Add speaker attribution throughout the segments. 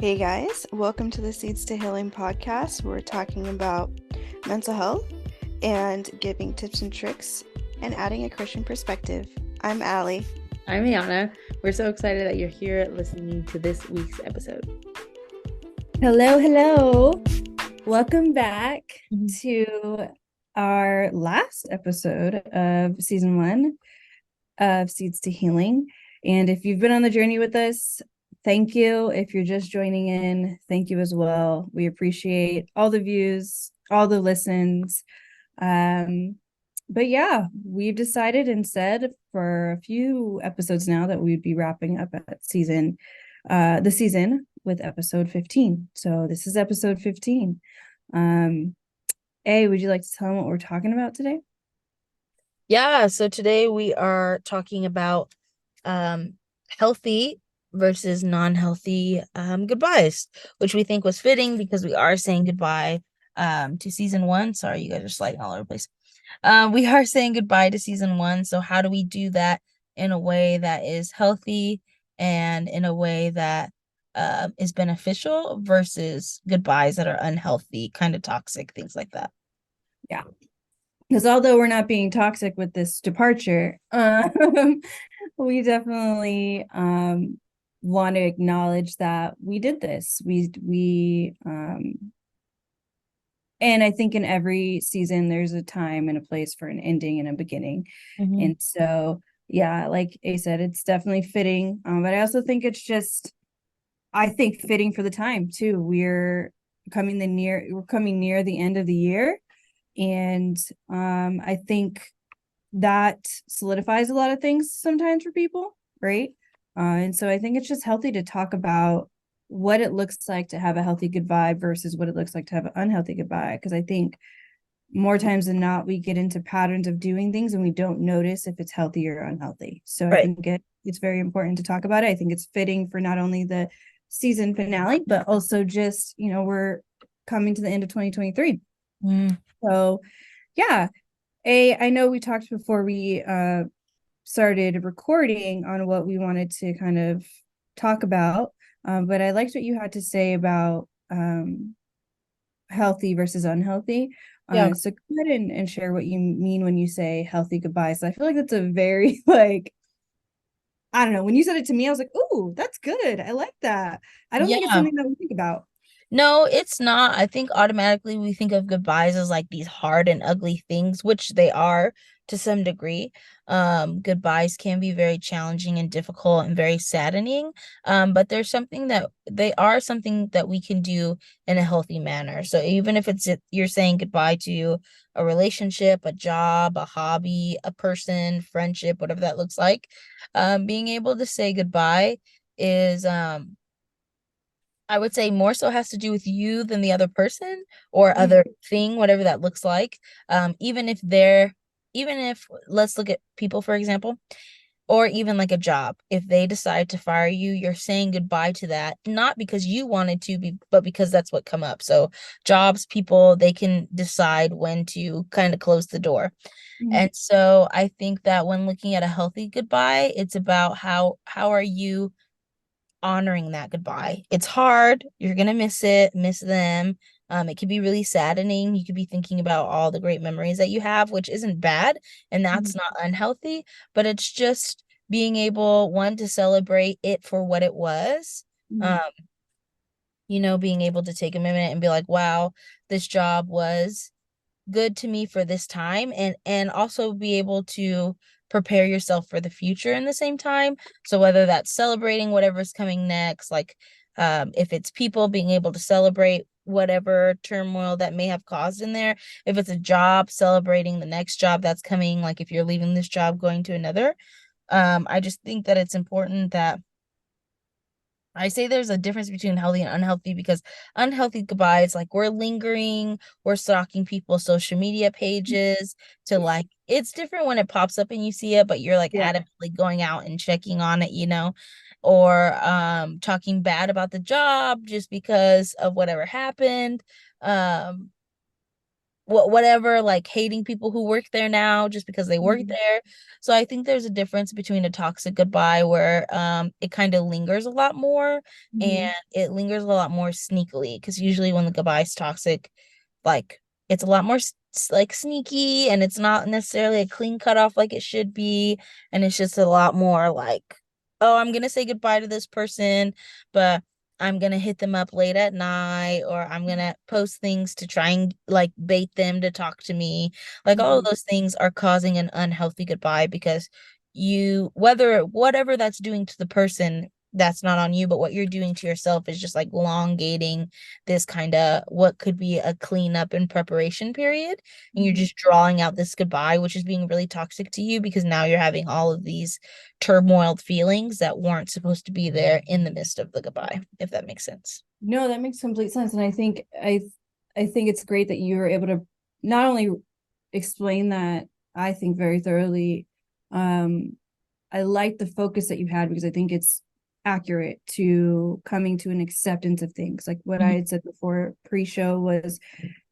Speaker 1: Hey guys, welcome to the Seeds to Healing podcast. We're talking about mental health and giving tips and tricks and adding a Christian perspective. I'm Allie.
Speaker 2: I'm Ayannah. We're so excited that you're here listening to this week's episode.
Speaker 3: Hello. Welcome back
Speaker 2: Mhm.
Speaker 3: to our last episode of season 1 of Seeds to Healing. And if you've been on the journey with us, thank you. If you're just joining in, thank you as well. We appreciate all the views, all the listens. But yeah, we've decided and said for a few episodes now that we'd be wrapping up at the season with episode 15. So this is episode 15. Would you like to tell them what we're talking about today?
Speaker 2: Yeah, so today we are talking about healthy versus non-healthy goodbyes, which we think was fitting because we are saying goodbye to season 1. Sorry, you guys are sliding all over the place. We are saying goodbye to season 1, so how do we do that in a way that is healthy and in a way that is beneficial versus goodbyes that are unhealthy, kind of toxic, things like that.
Speaker 3: Yeah. Because although we're not being toxic with this departure, we definitely want to acknowledge that we did this. And I think in every season there's a time and a place for an ending and a beginning.
Speaker 2: Mm-hmm.
Speaker 3: And so, yeah, like A said, it's definitely fitting. But I also think I think fitting for the time too. We're coming near the end of the year. And I think that solidifies a lot of things sometimes for people, right? And so I think it's just healthy to talk about what it looks like to have a healthy goodbye versus what it looks like to have an unhealthy goodbye. Because I think more times than not, we get into patterns of doing things and we don't notice if it's healthy or unhealthy. So I
Speaker 2: Right.
Speaker 3: think it's very important to talk about it. I think it's fitting for not only the season finale, but also just, we're coming to the end of 2023.
Speaker 2: Mm.
Speaker 3: So yeah, I know we talked before we started recording on what we wanted to kind of talk about, but I liked what you had to say about healthy versus unhealthy.
Speaker 2: Yeah.
Speaker 3: So go ahead and share what you mean when you say healthy goodbyes. I feel like that's a very like, I don't know. When you said it to me, I was like, "Ooh, that's good. I like that." I don't think it's
Speaker 2: Yeah.
Speaker 3: something that we think about.
Speaker 2: No, it's not. I think automatically we think of goodbyes as like these hard and ugly things, which they are to some degree. Goodbyes can be very challenging and difficult and very saddening. But there's something that they are something that we can do in a healthy manner. So even if you're saying goodbye to a relationship, a job, a hobby, a person, friendship, whatever that looks like, being able to say goodbye is I would say more so has to do with you than the other person or
Speaker 3: Mhm.
Speaker 2: other thing, whatever that looks like. Even even if, let's look at people, for example, or even like a job. If they decide to fire you, you're saying goodbye to that, not because you wanted to be, but because that's what come up. So jobs, people, they can decide when to kind of close the door.
Speaker 3: Mhm.
Speaker 2: And so I think that when looking at a healthy goodbye, it's about how are you honoring that goodbye. It's hard. You're gonna miss it, miss them. It could be really saddening. You could be thinking about all the great memories that you have, which isn't bad, and that's
Speaker 3: Mhm.
Speaker 2: not unhealthy, but it's just being able, one, to celebrate it for what it was. Um,
Speaker 3: Mhm.
Speaker 2: being able to take a minute and be like, wow, this job was good to me for this time, and also be able to prepare yourself for the future in the same time. So whether that's celebrating whatever's coming next, like if it's people, being able to celebrate whatever turmoil that may have caused in there. If it's a job, celebrating the next job that's coming, like if you're leaving this job going to another. I just think that it's important that I say there's a difference between healthy and unhealthy, because unhealthy goodbyes, like we're lingering, we're stalking people's social media pages to like, it's different when it pops up and you see it, but you're like
Speaker 3: Yeah.
Speaker 2: adamantly going out and checking on it, or talking bad about the job just because of whatever happened. Um whatever, like hating people who work there now just because they work
Speaker 3: Mhm.
Speaker 2: there. So I think there's a difference between a toxic goodbye where it kind of lingers a lot more, and
Speaker 3: Mhm.
Speaker 2: it lingers a lot more sneakily, because usually when the goodbye is toxic, like it's a lot more like sneaky, and it's not necessarily a clean cutoff like it should be, and it's just a lot more like, oh, I'm gonna say goodbye to this person, but I'm gonna hit them up late at night, or I'm gonna post things to try and like bait them to talk to me. Like all of
Speaker 3: Mhm.
Speaker 2: those things are causing an unhealthy goodbye, because you, whether whatever that's doing to the person, that's not on you, but what you're doing to yourself is just like elongating this kind of what could be a cleanup and preparation period. And you're
Speaker 3: Mhm.
Speaker 2: just drawing out this goodbye, which is being really toxic to you, because now you're having all of these turmoiled feelings that weren't supposed to be there in the midst of the goodbye, if that makes sense.
Speaker 3: No, that makes complete sense. And I think it's great that you were able to not only explain that, I think very thoroughly. Um, I like the focus that you had because I think it's accurate to coming to an acceptance of things. Like what I
Speaker 2: Mhm.
Speaker 3: had said before pre-show was,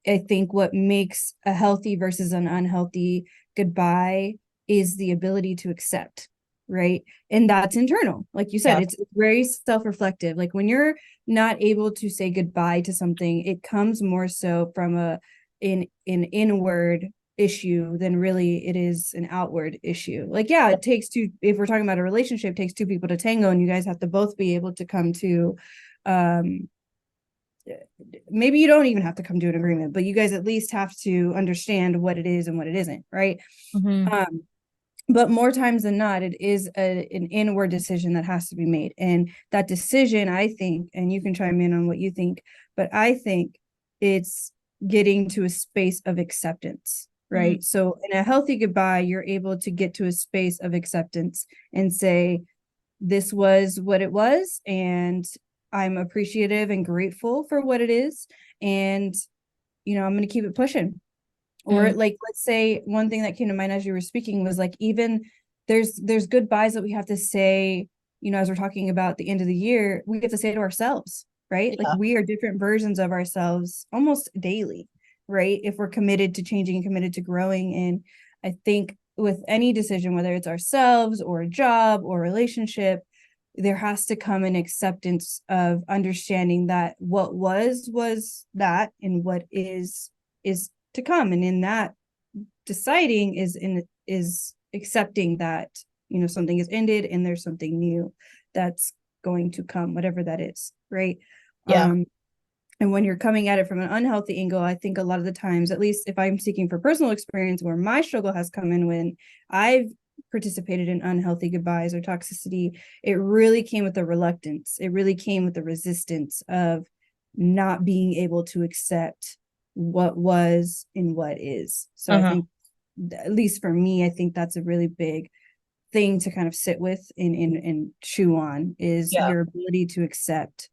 Speaker 3: I think what makes a healthy versus an unhealthy goodbye is the ability to accept, right? And that's internal. Like you said,
Speaker 2: Yeah.
Speaker 3: it's very self-reflective. Like when you're not able to say goodbye to something, it comes more so from an inward issue than really it is an outward issue. Like, yeah, it takes two, if we're talking about a relationship, it takes two people to tango, and you guys have to both be able to come to um maybe you don't even have to come to an agreement, but you guys at least have to understand what it is and what it isn't, right?
Speaker 2: Mm-hmm.
Speaker 3: um but more times than not, it is an inward decision that has to be made, and that decision, I think, and you can chime in on what you think, but I think it's getting to a space of acceptance,
Speaker 2: Mm-hmm.
Speaker 3: right? So in a healthy goodbye, you're able to get to a space of acceptance and say, this was what it was, and I'm appreciative and grateful for what it is, and I'm going to keep it pushing. Or like, let's say one thing that came to mind as you were speaking was like, even there's goodbyes that we have to say, as we're talking about the end of the year, we have to say to ourselves, right? Like
Speaker 2: Yeah.
Speaker 3: we are different versions of ourselves almost daily, right? If we're committed to changing and committed to growing. And I think with any decision, whether it's ourselves or a job or a relationship, there has to come an acceptance of understanding that what was that, and what is to come. And in that, deciding is accepting that something is ended and there's something new that's going to come, whatever that is, right?
Speaker 2: Yeah.
Speaker 3: And when you're coming at it from an unhealthy angle, I think a lot of the times, at least if I'm speaking for personal experience, where my struggle has come in when I've participated in unhealthy goodbyes or toxicity, it really came with the reluctance. It really came with the resistance of not being able to accept what was and what is. So I
Speaker 2: Uh-huh.
Speaker 3: think, at least for me, I think that's a really big thing to kind of sit with and chew on, is
Speaker 2: Yeah.
Speaker 3: your ability to accept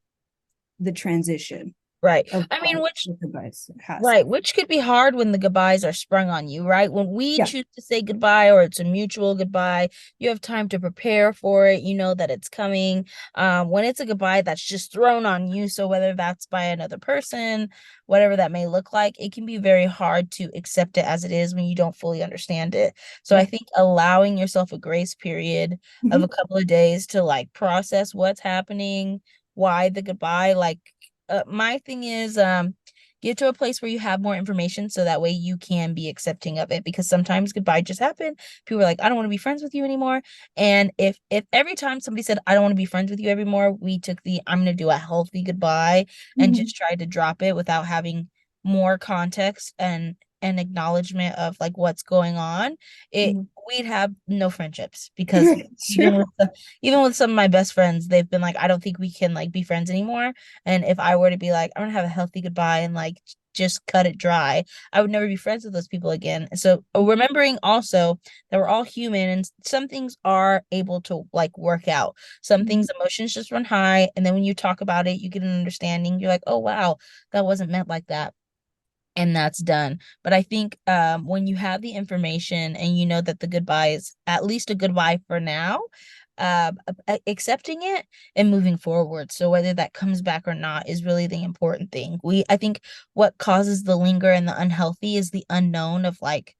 Speaker 3: the transition
Speaker 2: Right.
Speaker 3: of
Speaker 2: I mean,
Speaker 3: what
Speaker 2: which
Speaker 3: the device has.
Speaker 2: Right, which could be hard when the goodbyes are sprung on you, right? When we
Speaker 3: Yeah.
Speaker 2: choose to say goodbye, or it's a mutual goodbye, you have time to prepare for it. You know that it's coming. When it's a goodbye that's just thrown on you, so whether that's by another person, whatever that may look like, it can be very hard to accept it as it is when you don't fully understand it. So I
Speaker 3: Yeah.
Speaker 2: think allowing yourself a grace period of a
Speaker 3: Mhm.
Speaker 2: couple of days to like process what's happening, why the goodbye, like my thing is get to a place where you have more information, so that way you can be accepting of it, because sometimes goodbye just happen. People are like, I don't want to be friends with you anymore. And if every time somebody said I don't want to be friends with you anymore, we took the I'm going to do a healthy goodbye and
Speaker 3: Mhm.
Speaker 2: just tried to drop it without having more context and acknowledgement of like what's going on, it
Speaker 3: Mhm.
Speaker 2: we'd have no friendships, because
Speaker 3: It's
Speaker 2: even
Speaker 3: true.
Speaker 2: with even with some of my best friends, they've been like, I don't think we can like be friends anymore. And if I were to be like, I'm gonna have a healthy goodbye and like just cut it dry, I would never be friends with those people again. And so remembering also that we're all human, and some things are able to like work out. Some
Speaker 3: Mhm.
Speaker 2: things, emotions just run high. And then when you talk about it, you get an understanding. You're like, oh wow, that wasn't meant like that, and that's done. But I think when you have the information and you know that the goodbye is at least a goodbye for now, accepting it and moving forward. So whether that comes back or not is really the important thing. I think what causes the linger and the unhealthy is the unknown of like,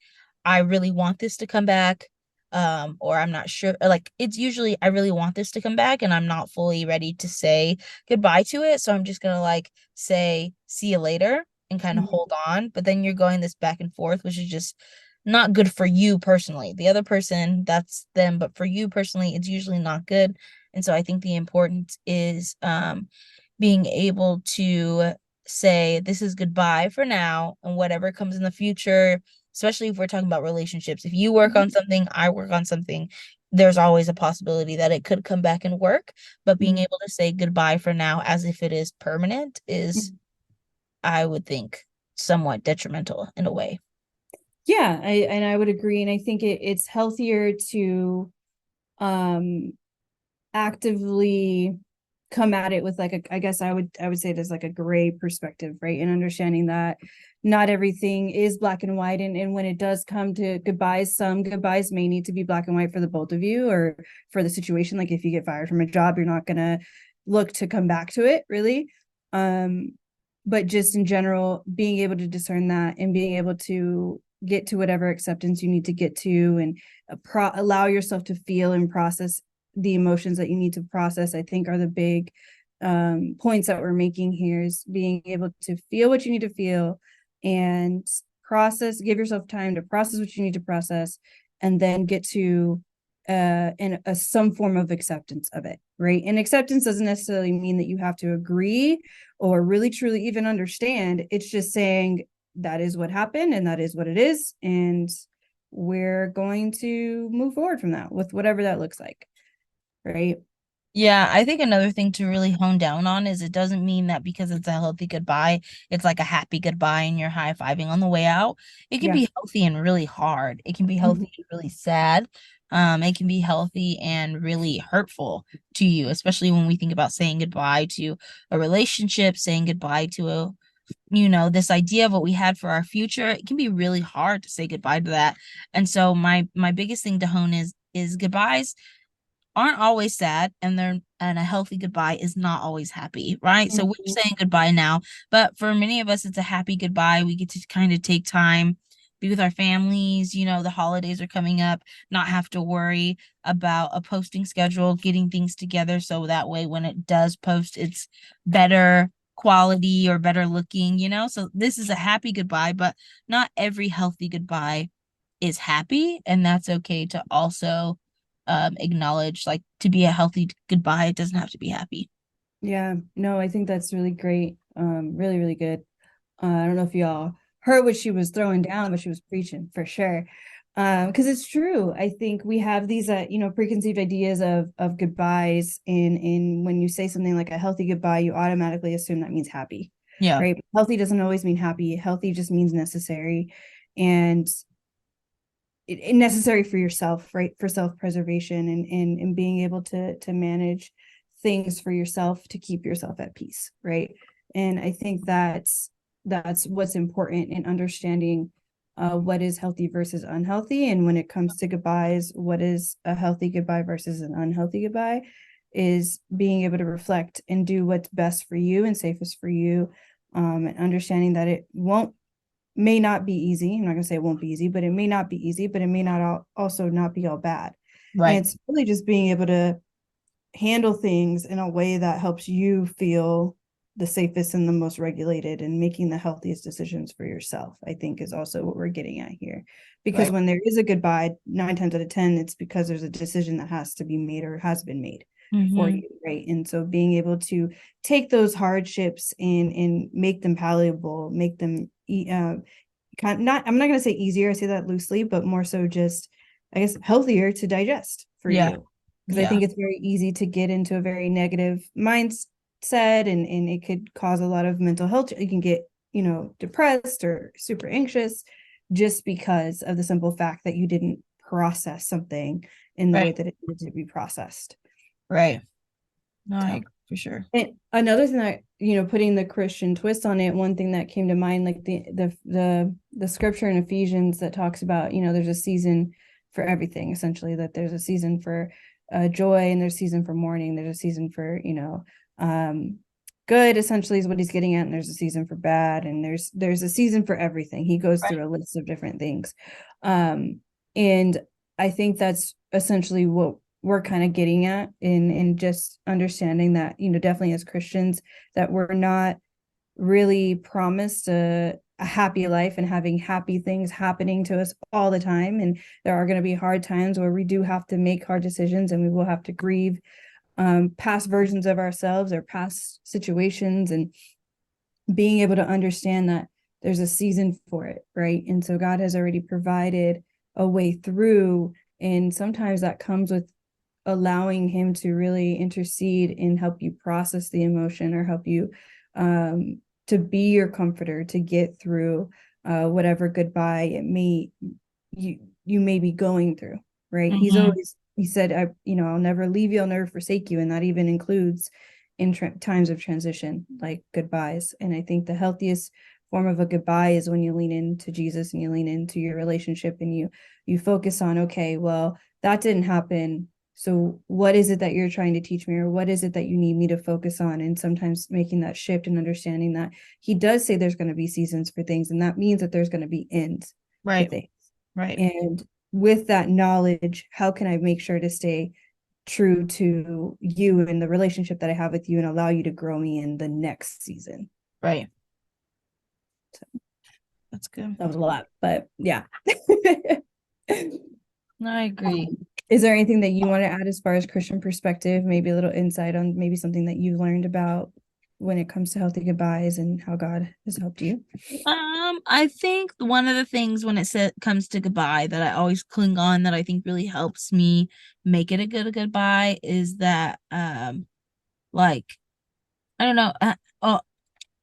Speaker 2: I really want this to come back, or I'm not sure. Like, it's usually I really want this to come back and I'm not fully ready to say goodbye to it, so I'm just gonna like say see you later and kind of
Speaker 3: Mhm.
Speaker 2: hold on. But then you're going this back and forth, which is just not good for you personally. The other person, that's them, but for you personally, it's usually not good. And so I think the importance is being able to say this is goodbye for now, and whatever comes in the future, especially if we're talking about relationships. If you work on something, I work on something, there's always a possibility that it could come back and work, but being
Speaker 3: Mhm.
Speaker 2: able to say goodbye for now as if it is permanent is,
Speaker 3: Mhm.
Speaker 2: I would think, somewhat detrimental in a way.
Speaker 3: Yeah, I would agree, and I think it's healthier to um actively come at it with like I guess I would say there's like a gray perspective, right? And understanding that not everything is black and white, and when it does come to goodbyes, some goodbyes may need to be black and white for the both of you or for the situation. Like if you get fired from a job, you're not gonna look to come back to it really. um but just in general, being able to discern that and being able to get to whatever acceptance you need to get to, and allow yourself to feel and process the emotions that you need to process, I think are the big points that we're making here, is being able to feel what you need to feel and give yourself time to process what you need to process, and then get to in a some form of acceptance of it, right? And acceptance doesn't necessarily mean that you have to agree or really truly even understand. It's just saying that is what happened and that is what it is, and we're going to move forward from that with whatever that looks like, right?
Speaker 2: Yeah, I think another thing to really hone down on is it doesn't mean that because it's a healthy goodbye, it's like a happy goodbye and you're high-fiving on the way out. It can
Speaker 3: Yeah.
Speaker 2: be healthy and really hard. It can be
Speaker 3: Mhm.
Speaker 2: healthy and really sad. It can be healthy and really hurtful to you, especially when we think about saying goodbye to a relationship, saying goodbye to a, this idea of what we had for our future. It can be really hard to say goodbye to that. And so my biggest thing to hone is goodbyes aren't always sad, and a healthy goodbye is not always happy, right? So we're
Speaker 3: Mhm.
Speaker 2: saying goodbye now, but for many of us it's a happy goodbye. We get to kind of take time, be with our families, the holidays are coming up, not have to worry about a posting schedule, getting things together so that way when it does post it's better quality or better looking. So this is a happy goodbye, but not every healthy goodbye is happy, and that's okay to also acknowledge, like, to be a healthy goodbye it doesn't have to be happy.
Speaker 3: Yeah, no, I think that's really great. Really, really good. I don't know if y'all heard what she was throwing down, but she was preaching for sure. Because it's true. I think we have these, preconceived ideas of goodbyes, and when you say something like a healthy goodbye, you automatically assume that means happy,
Speaker 2: Yeah.
Speaker 3: right? Healthy doesn't always mean happy. Healthy just means necessary, and necessary for yourself, right? For self-preservation, and being able to manage things for yourself to keep yourself at peace, right? And I think that's what's important in understanding what is healthy versus unhealthy. And when it comes to goodbyes, what is a healthy goodbye versus an unhealthy goodbye is being able to reflect and do what's best for you and safest for you, and understanding that it won't may not be easy. I'm not gonna say it won't be easy, but it may not be easy, but it may not also not be all bad. And
Speaker 2: Right.
Speaker 3: it's really just being able to handle things in a way that helps you feel the safest and the most regulated, and making the healthiest decisions for yourself, I think is also what we're getting at here. Because
Speaker 2: Right.
Speaker 3: when there is a goodbye, 9 times out of 10, it's because there's a decision that has to be made or has been made for
Speaker 2: Mm-hmm.
Speaker 3: you, right? And so being able to take those hardships and make them palatable, make them not, I'm not going to say easier, I say that loosely, but more so just, I guess, healthier to digest for
Speaker 2: Yeah.
Speaker 3: you. Because I
Speaker 2: Yeah.
Speaker 3: think it's very easy to get into a very negative mindset, and it could cause a lot of mental health. You can get, depressed or super anxious just because of the simple fact that you didn't process something in the way
Speaker 2: Right.
Speaker 3: that it needed to be processed.
Speaker 2: Right. No, I
Speaker 3: So,
Speaker 2: agree for sure.
Speaker 3: and another thing that, putting the Christian twist on it, one thing that came to mind, like the scripture in Ephesians that talks about, there's a season for everything, essentially, that there's a season for joy, and there's a season for mourning. There's a season for, good, essentially, is what he's getting at, and there's a season for bad, and there's a season for everything. He goes through a list of different things. And I think that's essentially what we're kind of getting at in just understanding that, definitely as Christians, that we're not really promised a happy life and having happy things happening to us all the time. And there are going to be hard times where we do have to make hard decisions, and we will have to grieve past versions of ourselves or past situations, and being able to understand that there's a season for it, right? And so God has already provided a way through, and sometimes that comes with allowing him to really intercede and help you process the emotion, or help you to be your comforter to get through whatever goodbye it may you may be going through, right? He said, I'll never leave you, I'll never forsake you, and that even includes in times of transition, like goodbyes. And I think the healthiest form of a goodbye is when you lean into Jesus and you lean into your relationship, and you focus on, okay, well, that didn't happen, so what is it that you're trying to teach me, or what is it that you need me to focus on? And sometimes making that shift and understanding that he does say there's going to be seasons for things, and that means that there's going to be ends to things.
Speaker 2: Right.
Speaker 3: And with that knowledge, how can I make sure to stay true to you and the relationship that I have with you, and allow you to grow me in the next season?
Speaker 2: Right. So, that's good.
Speaker 3: That was a lot, but yeah.
Speaker 2: I agree.
Speaker 3: Is there anything that you want to add as far as Christian perspective, maybe a little insight on maybe something that you've learned about when it comes to healthy goodbyes and how God has helped you?
Speaker 2: I think one of the things when it comes to goodbye that I always cling on, that I think really helps me make it a good goodbye, is that like, I don't know,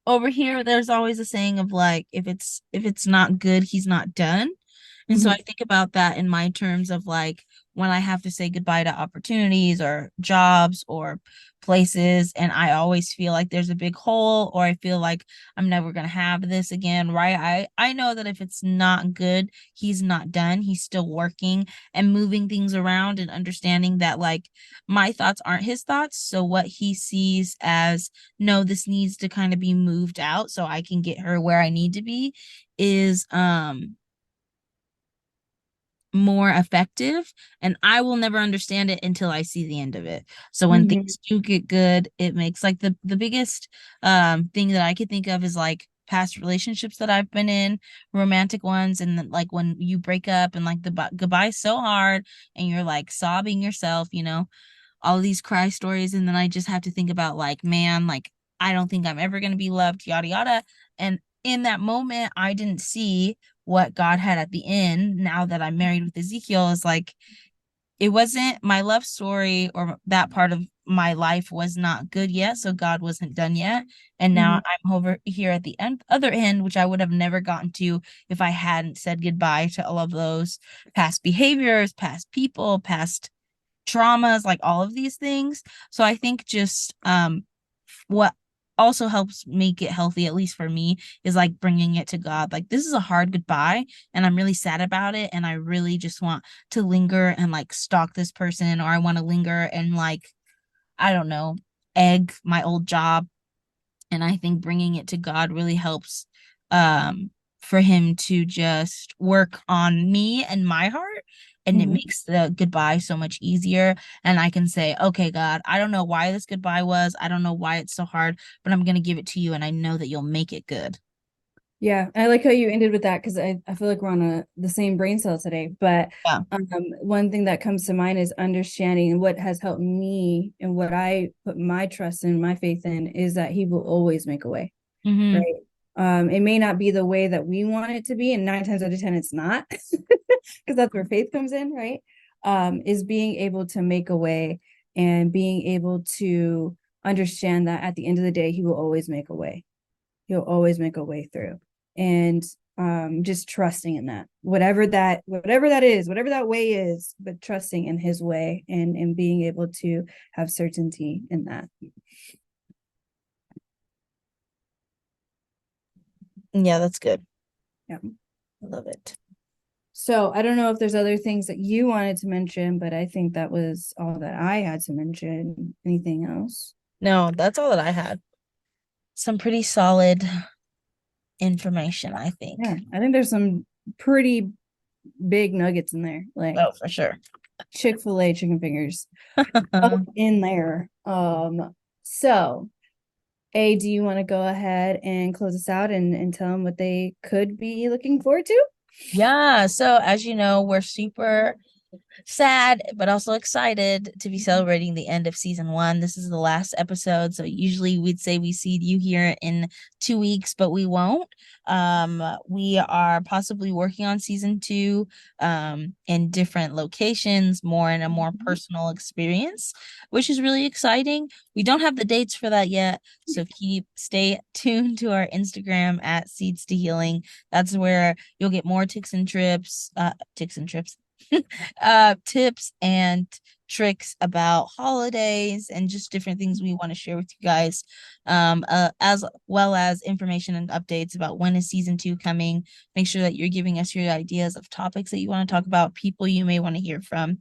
Speaker 2: over here there's always a saying of like, if it's not good, he's not done. And so I think about that in my terms of like, when I have to say goodbye to opportunities or jobs or places, and I always feel like there's a big hole, or I feel like I'm never going to have this again, right? I know that if it's not good, he's not done. He's still working and moving things around, and understanding that like my thoughts aren't his thoughts. So what he sees as, no, this needs to kind of be moved out so I can get her where I need to be, is more effective, and I will never understand it until I see the end of it. So when things do get good, it makes like the biggest thing that I could think of is like past relationships that I've been in, romantic ones, and then, like when you break up and like the goodbye so hard and you're like sobbing yourself, all these cry stories, and then I just have to think about like, man, like I don't think I'm ever going to be loved, yada yada. And in that moment I didn't see what God had at the end. Now that I'm married with Ezekiel, is like, it wasn't my love story, or that part of my life was not good yet, so God wasn't done yet. And now I'm over here at the other end, which I would have never gotten to if I hadn't said goodbye to all of those past behaviors, past people, past traumas, like all of these things. So I think just what also helps make it healthy, at least for me, is like bringing it to God. Like, this is a hard goodbye and I'm really sad about it, and I really just want to linger and like stalk this person, or I want to linger and like, I don't know, egg my old job. And I think bringing it to God really helps for him to just work on me and my heart, and it makes the goodbye so much easier. And I can say, okay, God, I don't know why this goodbye was, I don't know why it's so hard, but I'm going to give it to you, and I know that you'll make it good.
Speaker 3: Yeah, I like how you ended with that, because I feel like we're on the same brain cell today. But
Speaker 2: Yeah.
Speaker 3: one thing that comes to mind is understanding, what has helped me and what I put my trust and my faith in, is that he will always make a way, right? It may not be the way that we want it to be, and 9 times out of 10 it's not, because that's where faith comes in, right? Is being able to make a way, and being able to understand that at the end of the day he will always make a way. He'll always make a way through. And just trusting in that, whatever that is, whatever that way is, but trusting in his way, and being able to have certainty in that.
Speaker 2: Yeah, that's good.
Speaker 3: Yeah,
Speaker 2: I love it.
Speaker 3: So I don't know if there's other things that you wanted to mention, but I think that was all that I had to mention. Anything else?
Speaker 2: No, that's all that I had. Some pretty solid information, I think.
Speaker 3: Yeah, I think there's some pretty big nuggets in there, like
Speaker 2: Oh, for sure.
Speaker 3: Chick-fil-A chicken fingers up in there. So do you want to go ahead and close us out and tell them what they could be looking forward to?
Speaker 2: Yeah, so as you know, we're super sad but also excited to be celebrating the end of season 1. This is the last episode, so usually we'd say we see you here in 2 weeks, but we won't. We are possibly working on season 2 in different locations, more in a more personal experience, which is really exciting. We don't have the dates for that yet, so stay tuned to our Instagram at Seeds to Healing. That's where you'll get more tips and trips tips and tricks about holidays and just different things we want to share with you guys, as well as information and updates about when is season 2 coming. Make sure that you're giving us your ideas of topics that you want to talk about, people you may want to hear from,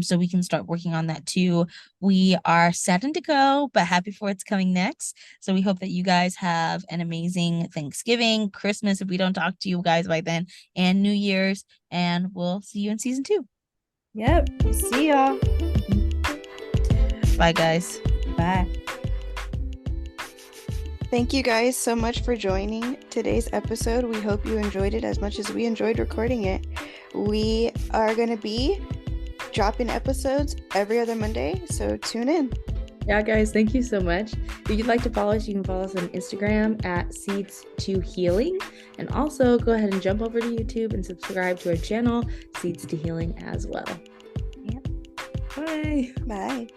Speaker 2: so we can start working on that too. We are saddened to go, but happy for what's coming next. So we hope that you guys have an amazing Thanksgiving, Christmas if we don't talk to you guys by then, and New Year's, and we'll see you in season 2.
Speaker 3: Yep. See y'all.
Speaker 2: Bye, guys.
Speaker 3: Bye.
Speaker 1: Thank you guys so much for joining today's episode. We hope you enjoyed it as much as we enjoyed recording it. We are going to be dropping episodes every other Monday, so tune in.
Speaker 4: Yeah, guys, thank you so much. If you'd like to follow us, you can follow us on Instagram at Seeds to Healing. And also go ahead and jump over to YouTube and subscribe to our channel, Seeds to Healing, as well.
Speaker 3: Bye.
Speaker 1: Bye.